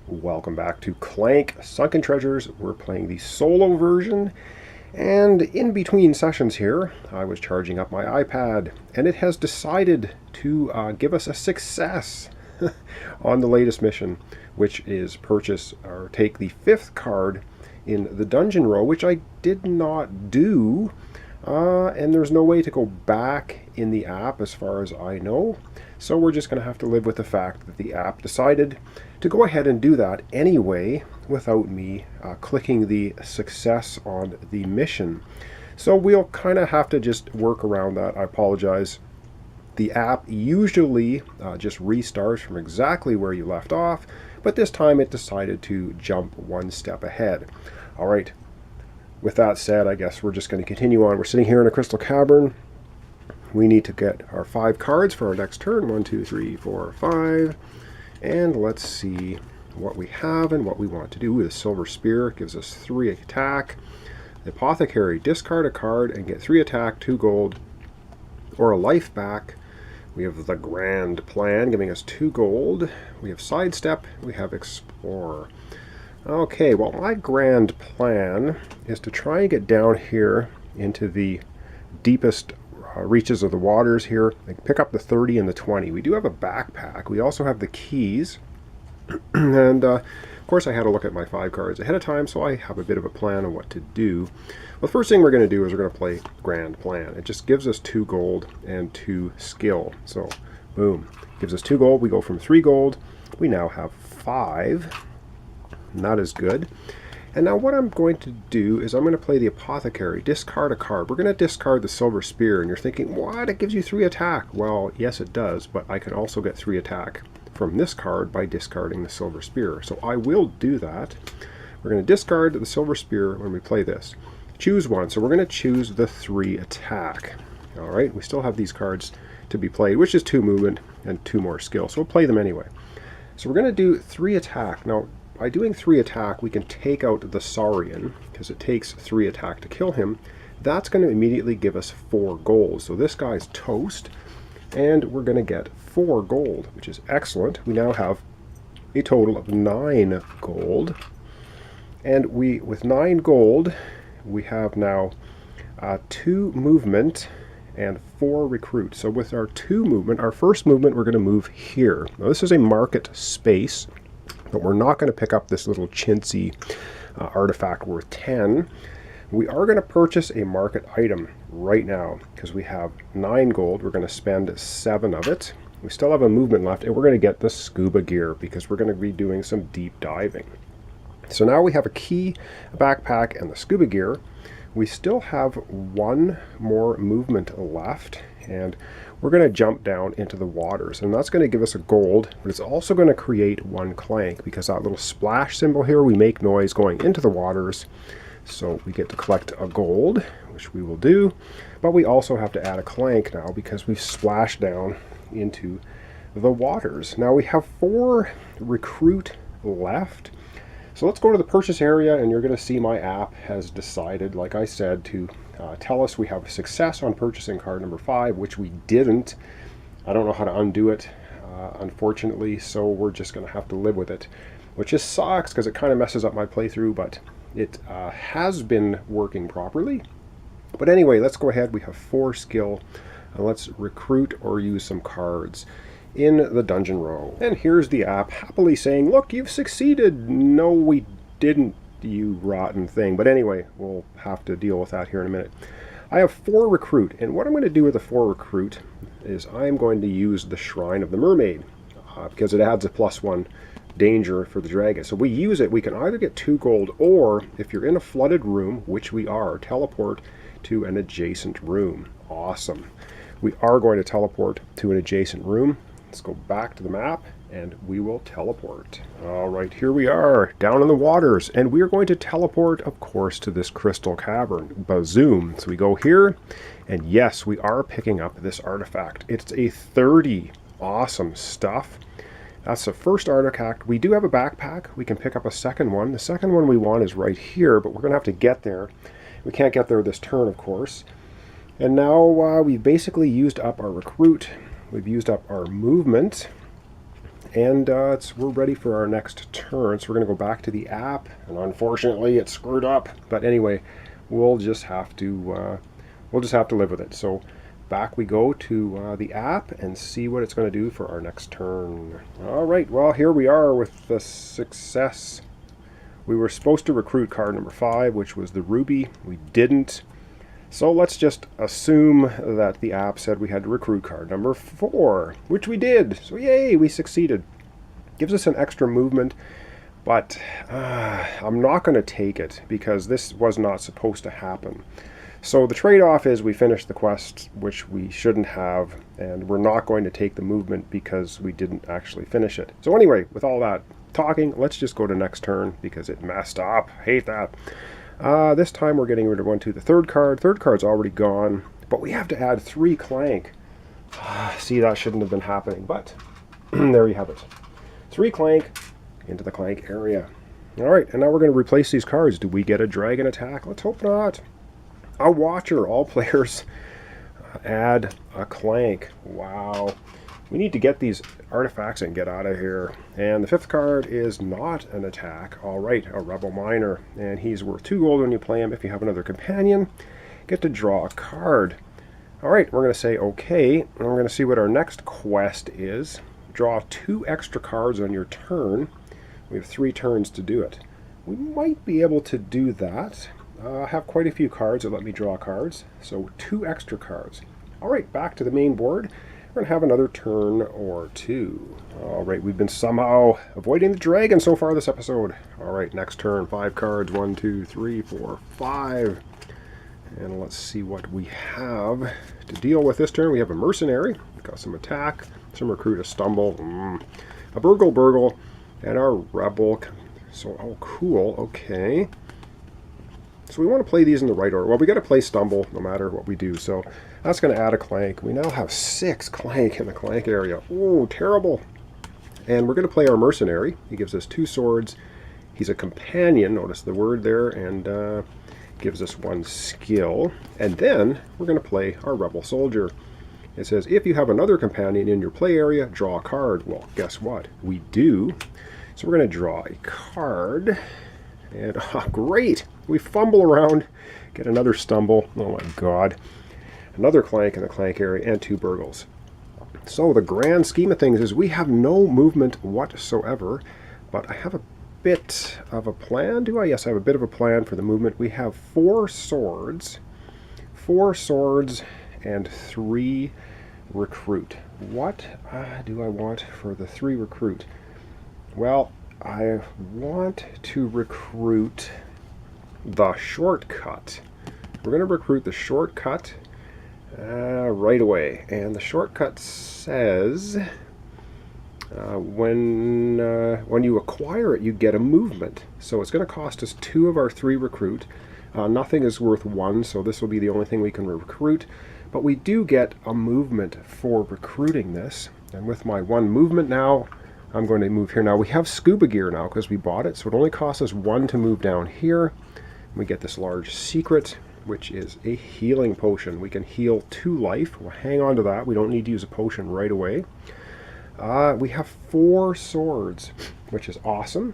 Welcome back to Clank Sunken Treasures. We're playing the solo version, and in between sessions here, I was charging up my iPad, and it has decided to give us a success on the latest mission, which is purchase or take the 5th card in the dungeon row, which I did not do, and there's no way to go back in the app as far as I know. So we're just going to have to live with the fact that the app decided to go ahead and do that anyway without me clicking the success on the mission. So we'll kind of have to just work around that. I apologize. The app usually just restarts from exactly where you left off, but this time it decided to jump one step ahead. All right, with that said, I guess we're just going to continue on. We're sitting here in a crystal cavern. We need to get our 5 cards for our next turn. 1, 2, 3, 4, 5. And let's see what we have and what we want to do. The Silver Spear gives us 3 attack. The Apothecary, discard a card and get 3 attack, 2 gold, or a life back. We have the Grand Plan giving us 2 gold. We have Sidestep. We have Explore. Okay, well, my grand plan is to try and get down here into the deepest reaches of the waters here. Like pick up the 30 and the 20. We do have a backpack. We also have the keys. And of course I had to look at my 5 cards ahead of time, so I have a bit of a plan on what to do. Well, the first thing we're going to do is we're going to play Grand Plan. It just gives us 2 gold and 2 skill. So boom, gives us 2 gold. We go from 3 gold. We now have 5. And that is good. And now what I'm going to do is I'm going to play the Apothecary, discard a card. We're going to discard the Silver Spear, and you're thinking, what? It gives you 3 attack. Well, yes it does, but I can also get 3 attack from this card by discarding the Silver Spear. So I will do that. We're going to discard the Silver Spear when we play this. Choose one, so we're going to choose the 3 attack. Alright, we still have these cards to be played, which is 2 movement and 2 more skill, so we'll play them anyway. So we're going to do 3 attack. Now, by doing 3 attack, we can take out the Saurian, because it takes 3 attack to kill him. That's going to immediately give us 4 gold. So this guy's toast, and we're going to get 4 gold, which is excellent. We now have a total of 9 gold. And with 9 gold, we have now 2 movement and 4 recruit. So with our 2 movement, our first movement, we're going to move here. Now this is a market space, but we're not going to pick up this little chintzy artifact worth 10. We are going to purchase a market item right now because we have 9 gold. We're going to spend 7 of it. We still have a movement left, and we're going to get the scuba gear because we're going to be doing some deep diving. So now we have a key, a backpack, and the scuba gear. We still have 1 more movement left, and we're going to jump down into the waters, and that's going to give us a gold, but it's also going to create 1 clank because that little splash symbol here, we make noise going into the waters, so we get to collect a gold, which we will do, but we also have to add a clank now because we've splashed down into the waters. Now we have 4 recruit left. So let's go to the purchase area, and you're going to see my app has decided, like I said, to tell us we have a success on purchasing card number 5, which we didn't. I don't know how to undo it, unfortunately, so we're just going to have to live with it, which just sucks because it kind of messes up my playthrough, but it has been working properly. But anyway, let's go ahead. We have 4 skill, and let's recruit or use some cards in the dungeon row. And here's the app happily saying, look, you've succeeded. No, we didn't, you rotten thing. But anyway, we'll have to deal with that here in a minute. I have 4 recruit, and what I'm going to do with the 4 recruit is I'm going to use the Shrine of the Mermaid because it adds a +1 danger for the dragon. So we use it, we can either get 2 gold, or if you're in a flooded room, which we are, teleport to an adjacent room. Awesome. We are going to teleport to an adjacent room. Let's go back to the map and we will teleport. All right, here we are down in the waters, and we are going to teleport, of course, to this crystal cavern. Bazoom. So we go here, and yes, we are picking up this artifact. It's a 30. Awesome stuff. That's the first artifact. We do have a backpack. We can pick up a second one. The second one we want is right here, but we're going to have to get there. We can't get there this turn, of course. And now we've basically used up our recruit. We've used up our movement, and we're ready for our next turn. So we're going to go back to the app, and unfortunately it's screwed up. But anyway, we'll just have to live with it. So back we go to the app and see what it's going to do for our next turn. All right, well, here we are with the success. We were supposed to recruit card number 5, which was the ruby. We didn't. So let's just assume that the app said we had to recruit card number 4, which we did. So yay, we succeeded. Gives us an extra movement, but I'm not going to take it because this was not supposed to happen. So the trade-off is we finish the quest, which we shouldn't have, and we're not going to take the movement because we didn't actually finish it. So anyway, with all that talking, let's just go to next turn because it messed up. Hate that. This time we're getting rid of the third card. Third card's already gone, but we have to add 3 Clank. See, that shouldn't have been happening, but there you have it. 3 Clank into the Clank area. All right, and now we're going to replace these cards. Do we get a dragon attack? Let's hope not. A Watcher. All players add a Clank. Wow. We need to get these artifacts and get out of here. And the 5th card is not an attack. All right, a Rebel Miner. And he's worth 2 gold when you play him. If you have another companion, get to draw a card. All right, we're going to say okay. And we're going to see what our next quest is. Draw 2 extra cards on your turn. We have 3 turns to do it. We might be able to do that. I have quite a few cards that let me draw cards. So 2 extra cards. All right, back to the main board. We're going to have another turn or 2. All right, we've been somehow avoiding the dragon so far this episode. All right, next turn, 5 cards. 1, 2, 3, 4, 5. And let's see what we have to deal with this turn. We have a mercenary. We've got some attack, some recruit, a stumble, a burgle, and our rebel. So, oh, cool. Okay. So we want to play these in the right order. Well, we got to play stumble no matter what we do. So that's going to add a Clank. We now have 6 Clank in the Clank area. Oh, terrible. And we're going to play our mercenary. He gives us 2 swords. He's a companion. Notice the word there. And gives us 1 skill. And then we're going to play our rebel soldier. It says, if you have another companion in your play area, draw a card. Well, guess what? We do. So we're going to draw a card. And oh, great! We fumble around, get another stumble. Oh my god. Another Clank in the Clank area, and 2 burgles. So the grand scheme of things is we have no movement whatsoever, but I have a bit of a plan. Do I? Yes, I have a bit of a plan for the movement. We have 4 swords. 4 swords and 3 recruit. What do I want for the 3 recruit? Well, I want to recruit the shortcut. We're going to recruit the shortcut right away. And the shortcut says when you acquire it, you get a movement. So it's going to cost us 2 of our 3 recruit. Nothing is worth 1, so this will be the only thing we can recruit. But we do get a movement for recruiting this. And with my 1 movement now, I'm going to move here. Now we have scuba gear now because we bought it, so it only costs us 1 to move down here. We get this large secret, which is a healing potion. We can heal 2 life. We'll hang on to that. We don't need to use a potion right away. We have 4 swords, which is awesome.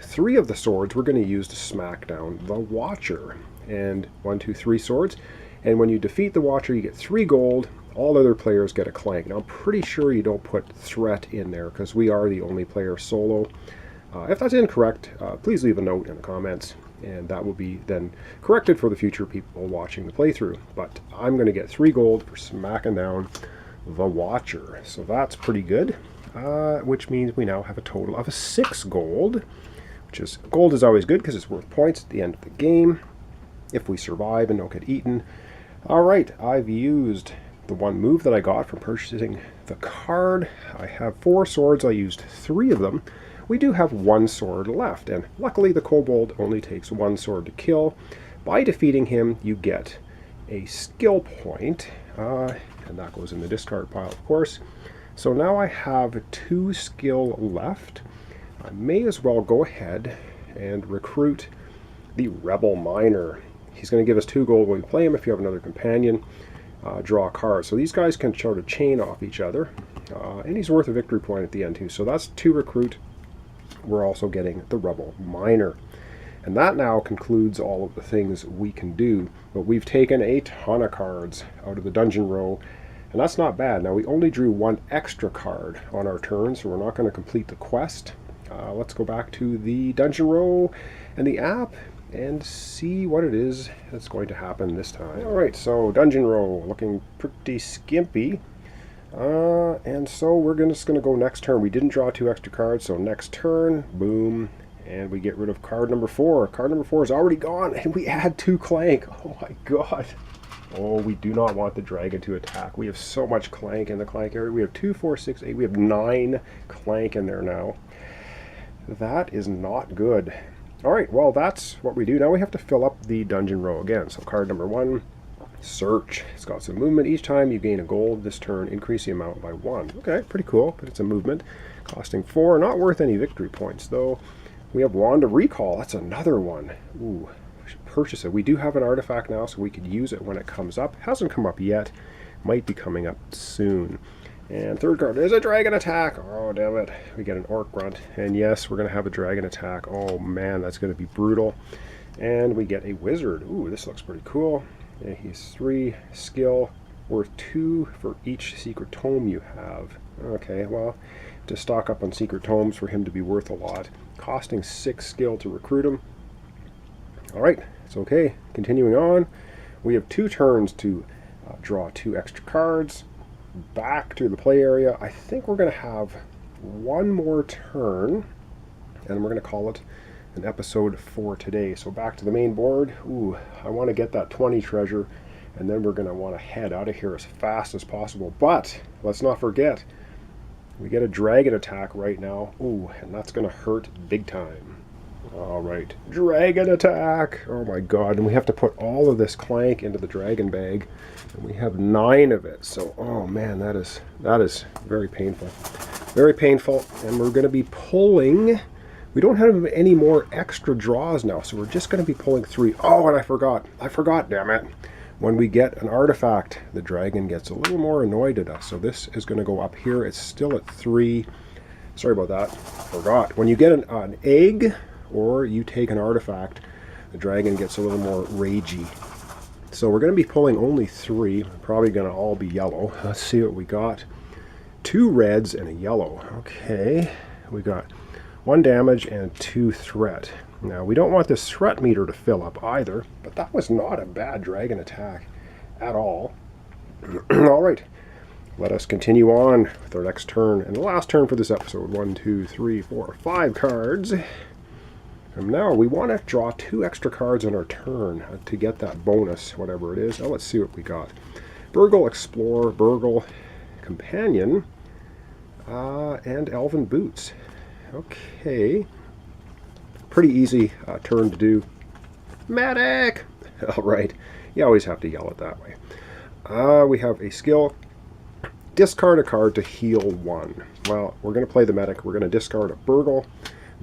3 of the swords we're going to use to smack down the Watcher. And 1, 2, 3 swords. And when you defeat the Watcher, you get 3 gold. All other players get a Clank. Now, I'm pretty sure you don't put threat in there because we are the only player solo. If that's incorrect, please leave a note in the comments, and that will be then corrected for the future people watching the playthrough. But I'm going to get 3 gold for smacking down the Watcher. So that's pretty good, which means we now have a total of 6 gold, which is, gold is always good because it's worth points at the end of the game if we survive and don't get eaten. All right, I've used the 1 move that I got from purchasing the card. I have 4 swords. I used 3 of them. We do have 1 sword left, and luckily the kobold only takes 1 sword to kill. By defeating him, you get a skill point, and that goes in the discard pile, of course. So now I have 2 skill left. I may as well go ahead and recruit the Rebel Miner. He's going to give us 2 gold when we play him. If you have another companion, draw a card. So these guys can sort of chain off each other. And he's worth a victory point at the end too. So that's 2 recruit. We're also getting the Rebel Miner. And that now concludes all of the things we can do. But we've taken a ton of cards out of the dungeon row. And that's not bad. Now we only drew 1 extra card on our turn, so we're not going to complete the quest. Let's go back to the dungeon row and the app and see what it is that's going to happen this time. Alright, so dungeon row looking pretty skimpy. And so we're just going to go next turn. We didn't draw 2 extra cards, so next turn, boom, and we get rid of card number 4. Card number 4 is already gone, and we add 2 Clank. Oh my god. Oh, we do not want the dragon to attack. We have so much Clank in the Clank area. We have 2, 4, 6, 8. We have 9 Clank in there now. That is not good. Alright, well, that's what we do. Now we have to fill up the dungeon row again. So card number 1, search. It's got some movement. Each time you gain a gold this turn, increase the amount by 1. Okay, pretty cool, but it's a movement. Costing 4. Not worth any victory points, though. We have Wand of Recall. That's another one. Ooh, we should purchase it. We do have an artifact now, so we could use it when it comes up. Hasn't come up yet. Might be coming up soon. And third card, there's a dragon attack. Oh, damn it. We get an orc grunt. And yes, we're going to have a dragon attack. Oh, man, that's going to be brutal. And we get a wizard. Ooh, this looks pretty cool. Yeah, he's 3 skill, worth 2 for each secret tome you have. Okay, well, to stock up on secret tomes for him to be worth a lot. Costing 6 skill to recruit him. Alright, it's okay. Continuing on, we have 2 turns to draw 2 extra cards. Back to the play area. I think we're going to have 1 more turn, and we're going to call it an episode for today. So back to the main board. Ooh, I want to get that 20 treasure, and then we're going to want to head out of here as fast as possible. But let's not forget, we get a dragon attack right now. Ooh, and that's going to hurt big time. Alright, dragon attack! Oh my god, and we have to put all of this Clank into the dragon bag, and we have 9 of it, so oh man, that is very painful. Very painful, and we're going to be pulling, we don't have any more extra draws now, so we're just going to be pulling 3. Oh, and I forgot, damn it. When we get an artifact, the dragon gets a little more annoyed at us, so this is going to go up here. It's still at 3. Sorry about that, forgot. When you get an egg, or you take an artifact, the dragon gets a little more ragey. So we're going to be pulling only 3. Probably going to all be yellow. Let's see what we got. 2 reds and a yellow. Okay, we got 1 damage and 2 threat. Now we don't want this threat meter to fill up either, but that was not a bad dragon attack at all. Alright, let us continue on with our next turn, and the last turn for this episode. 1, 2, 3, 4, 5 cards. And now we want to draw 2 extra cards on our turn to get that bonus, whatever it is. Now let's see what we got. Burgle Explorer, Burgle Companion, and Elven Boots. Okay. Pretty easy turn to do. Medic! Alright, you always have to yell it that way. We have a skill. Discard a card to heal 1. Well, we're going to play the medic. We're going to discard a Burgle.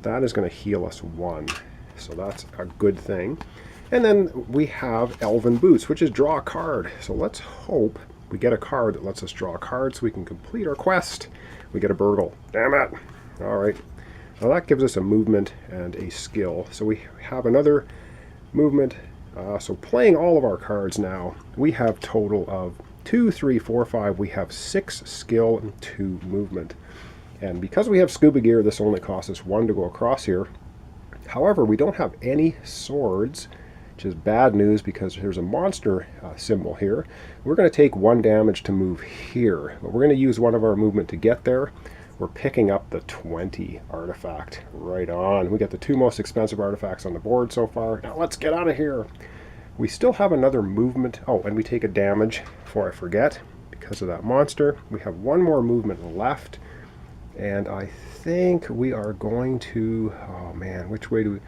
That is going to heal us 1, so that's a good thing. And then we have Elven Boots, which is draw a card. So let's hope we get a card that lets us draw a card so we can complete our quest. We get a Burgle. Damn it! Alright, well that gives us a movement and a skill. So we have another movement. So playing all of our cards now, we have total of 2, 3, 4, 5. We have 6 skill and 2 movement. And because we have scuba gear, this only costs us 1 to go across here. However, we don't have any swords, which is bad news because there's a monster symbol here. We're going to take 1 damage to move here, but we're going to use 1 of our movement to get there. We're picking up the 20 artifact. Right on. We got the 2 most expensive artifacts on the board so far. Now let's get out of here. We still have another movement. Oh, and we take a damage before I forget because of that monster. We have 1 more movement left. And I think we are going to, oh man, which way do we,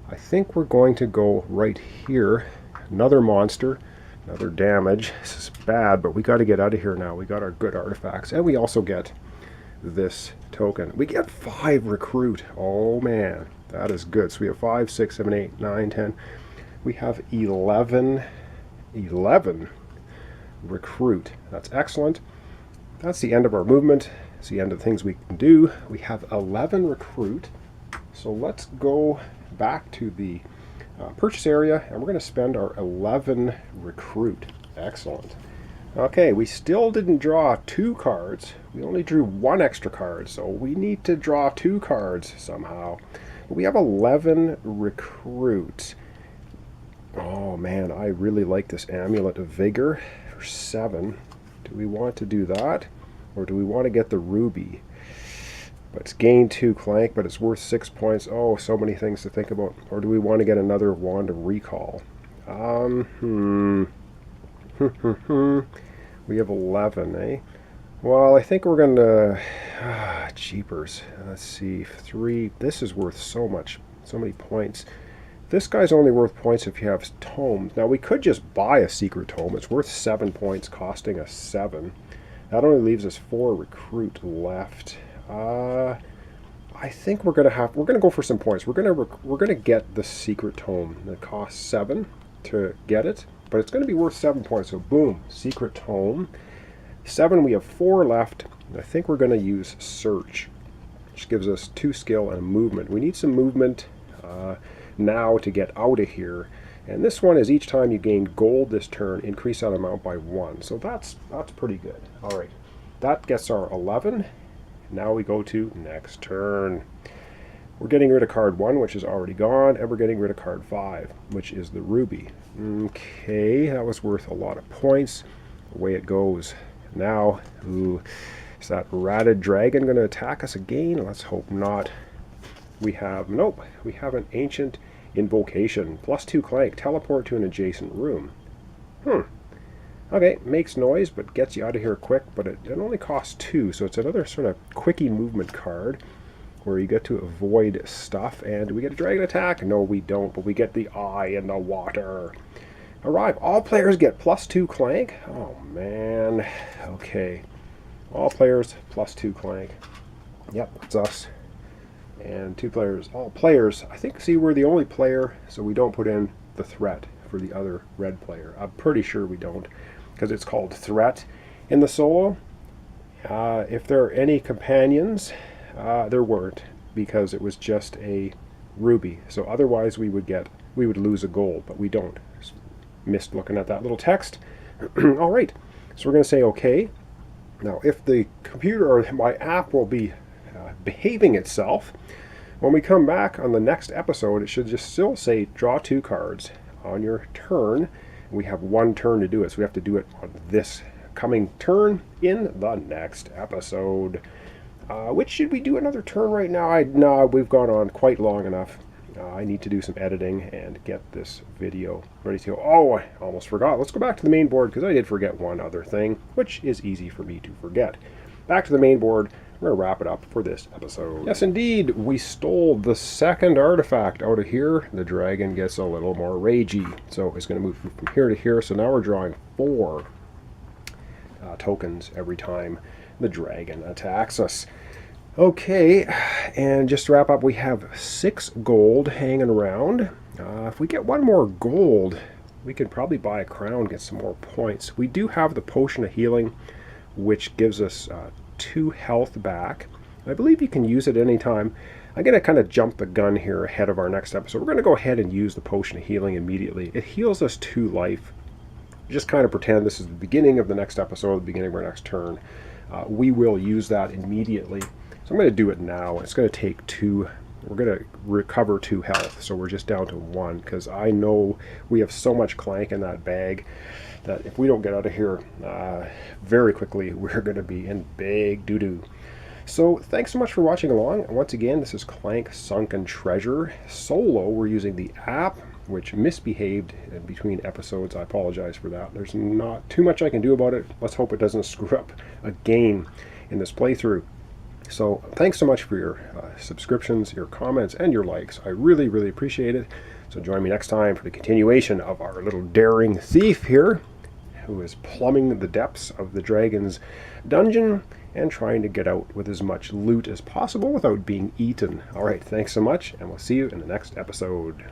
I think we're going to go right here. Another monster, another damage. This is bad, but we got to get out of here now. We got our good artifacts, and we also get this token. We get 5 recruit. Oh man, that is good. So we have 5, 6, 7, 8, 9, 10. We have 11 recruit. That's excellent. that's the end of our movement. It's the end of the things we can do. We have 11 recruit. So let's go back to the purchase area, and we're going to spend our 11 recruit. Excellent. Okay, we still didn't draw 2 cards. We only drew 1 extra card, so we need to draw 2 cards somehow. We have 11 recruit. Oh man, I really like this Amulet of Vigor for 7. Do we want to do that? Or do we want to get the Ruby? But it's gain 2 Clank, but it's worth 6 points. Oh, so many things to think about. Or do we want to get another Wand of Recall? We have 11, eh? Well, I think we're going to... jeepers. Let's see. 3. This is worth so many points. This guy's only worth points if you have tomes. Now, we could just buy a secret tome. It's worth 7 points, costing us 7. That only leaves us 4 recruit left. I think we're gonna go for some points. We're gonna get the secret tome that costs 7 to get it, but it's gonna be worth 7 points. So boom, secret tome. 7. We have 4 left. I think we're gonna use search, which gives us 2 skill and movement. We need some movement now to get out of here. And this one is each time you gain gold this turn, increase that amount by 1. So that's pretty good. All right, that gets our 11. Now we go to next turn. We're getting rid of card 1, which is already gone, and we're getting rid of card 5, which is the Ruby. Okay, that was worth a lot of points. Away it goes. Now, is that ratted dragon going to attack us again? Let's hope not. We have, nope, we have an ancient invocation. +2 Clank, teleport to an adjacent room. Okay, makes noise, but gets you out of here quick, but it only costs 2, so it's another sort of quickie movement card where you get to avoid stuff. And do we get a dragon attack? No, we don't, but we get the eye in the water. Arrive. All players get +2 Clank. Oh, man. Okay. All players +2 Clank. Yep, that's us. And 2 players. All players. I think, see, we're the only player, so we don't put in the threat for the other red player. I'm pretty sure we don't, because it's called threat in the solo. If there are any companions, there weren't, because it was just a ruby. So otherwise we would lose a gold, but we don't. Just missed looking at that little text. All right, so we're going to say okay. Now, if the computer or my app will be behaving itself, when we come back on the next episode, it should just still say draw 2 cards on your turn. We have 1 turn to do it, so we have to do it on this coming turn in the next episode. Which should we do another turn right now? No, we've gone on quite long enough. I need to do some editing and get this video ready to go. Oh, I almost forgot. Let's go back to the main board, because I did forget one other thing, which is easy for me to forget. Back to the main board. We're going to wrap it up for this episode. Yes, indeed, we stole the 2nd artifact out of here. The dragon gets a little more ragey, so it's going to move from here to here. So now we're drawing 4 tokens every time the dragon attacks us. Okay, and just to wrap up, we have 6 gold hanging around. If we get 1 more gold, we can probably buy a crown, get some more points. We do have the potion of healing, which gives us 2 health back. I believe you can use it anytime. I'm going to kind of jump the gun here ahead of our next episode. We're going to go ahead and use the potion of healing immediately. It heals us 2 life. Just kind of pretend this is the beginning of the next episode, the beginning of our next turn. We will use that immediately. So I'm going to do it now. It's going to take 2. We're going to recover 2 health, so we're just down to 1, because I know we have so much Clank in that bag that if we don't get out of here very quickly, we're going to be in big doo-doo. So thanks so much for watching along. And once again, this is Clank Sunken Treasure. Solo, we're using the app, which misbehaved in between episodes. I apologize for that. There's not too much I can do about it. Let's hope it doesn't screw up a game in this playthrough. So thanks so much for your subscriptions, your comments, and your likes. I really, really appreciate it. So join me next time for the continuation of our little daring thief here, who is plumbing the depths of the dragon's dungeon and trying to get out with as much loot as possible without being eaten. All right, thanks so much, and we'll see you in the next episode.